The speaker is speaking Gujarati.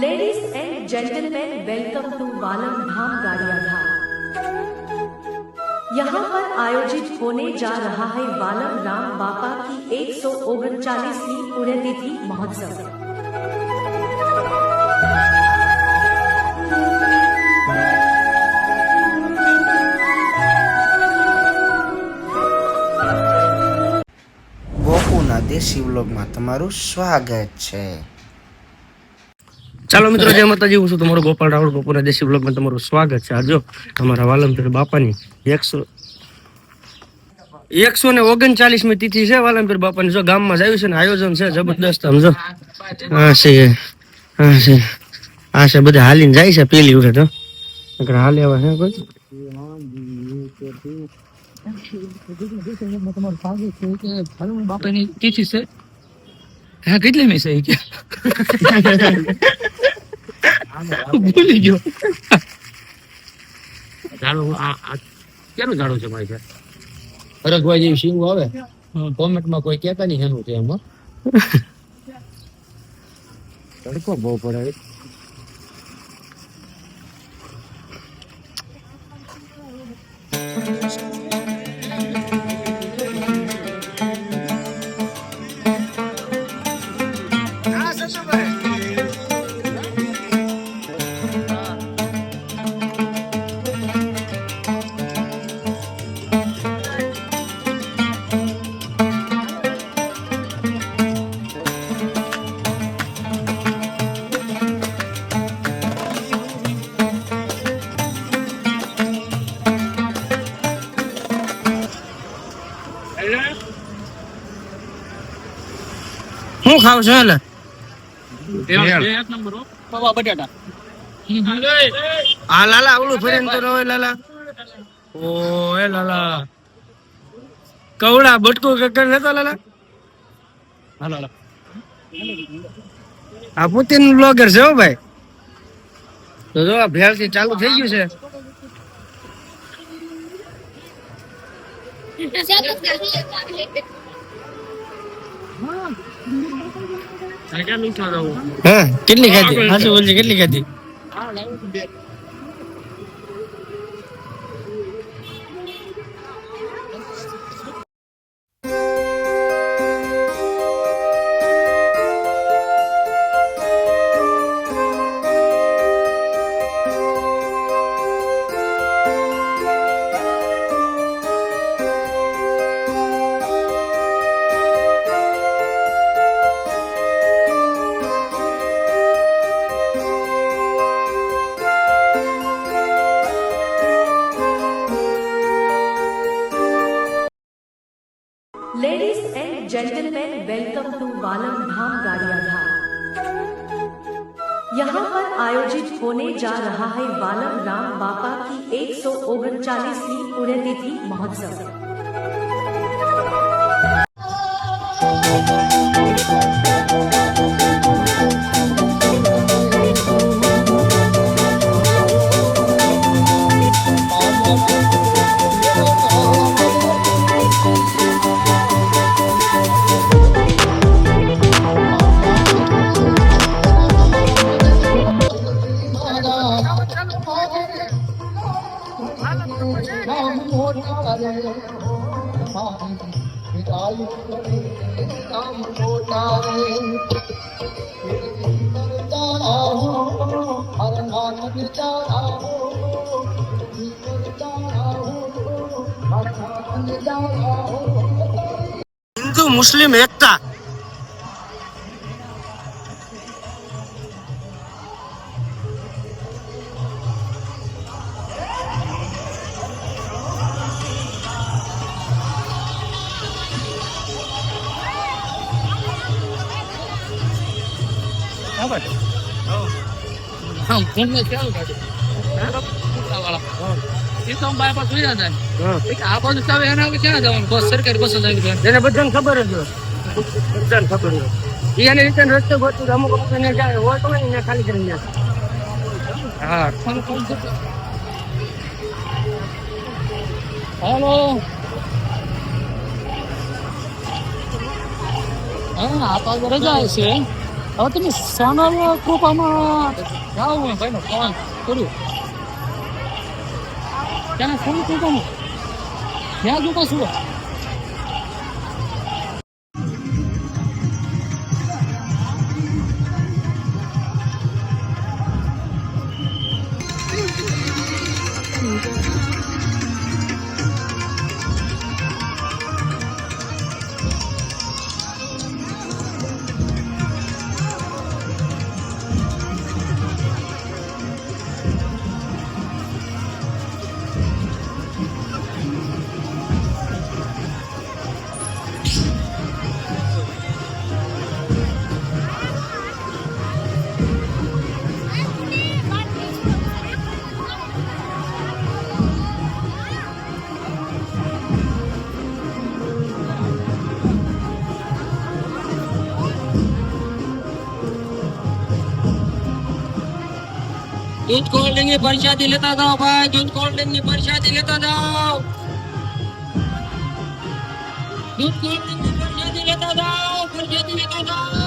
Ladies and gentleman, welcome to Valam Dham Gadiyaghat. यहाँ पर आयोजित होने जा रहा है वालम राम बापा की 139वीं पुण्यतिथि महोत्सव। ગોપુના દેશી વ્લોગમાં તમારું સ્વાગત છે। ચાલો મિત્રો, જય માતાજી, હું છું તમારો ગોપાલ રાવળ। ગોપુના દેશી બ્લોગમાં તમારું સ્વાગત છે। આજો અમારા વાલમપીર બાપાની 139મી તિથિ છે। વાલમપીર બાપાની જો ગામમાં જ આવ્યું છે ને આયોજન છે જબરદસ્ત। આમ જો આ છે બધા હાલીને જાય છે પેલી વખત હાલે એવા છે કોઈ બાપાની તિથિ છે। હા, કેટલી મી છે કે ભૂલી ગયો। ઝાડો આ કેનું ઝાડો છે મારી પાસે? હરખભાઈ જેવી શીંગો આવે કોમેન્ટમાં કોઈ કહેતા નહીં એનું છે એમાં તડકો બહુ પડે। હું ખાવ છું એટલે એક નંબર પૌવા બટાટા આ લાલા ઓલું ફરીને તો ન હોય લાલા ઓ એ લાલા કવડા બટકું કકર નતો લાલા હાલો હાલો આ પુતિન બ્લોગર છે હો ભાઈ। તો જો આ ભેળથી ચાલુ થઈ ગયું છે। હા, કેટલી ખાધી? હાચું બોલજે, કેટલી ખાધી? Ladies and gentleman, welcome to Valam Dham Gadiyaghat. यहाँ पर आयोजित होने जा रहा है वालम राम बापा की 139वीं पुण्यतिथि महोत्सव। हिंदू मुस्लिम एकता। હા ઘરને ચાલુ ગાડી એ તો બાય પાસ જોયા જાય આ બાજુ ચાવે એના આગળ ક્યાં જવાનું? બસ સરકારી બસ જ આવી જાય એને બધાને ખબર જ હોય, બધાને ખબર હોય એને રીતે રસ્તો ગોતું અમુક અમુક ને જાય હોય તો એને ખાલી કરી જાય। હા, હાલો હા આ તો રજા છે હવે તમે સોનલ કૃપામાં જાઓ ભાઈનો ફોન કર્યું ત્યાં સોનલ કૃપામાં ત્યાં દુકાન શું दूध कोल्ड ड्रिंक की प्रसादी लेता जाओ भाई दूध कोल्ड ड्रिंक की प्रसादी लेता जाओ दूध कोल्ड ड्रिंक की प्रसादी लेता जाओ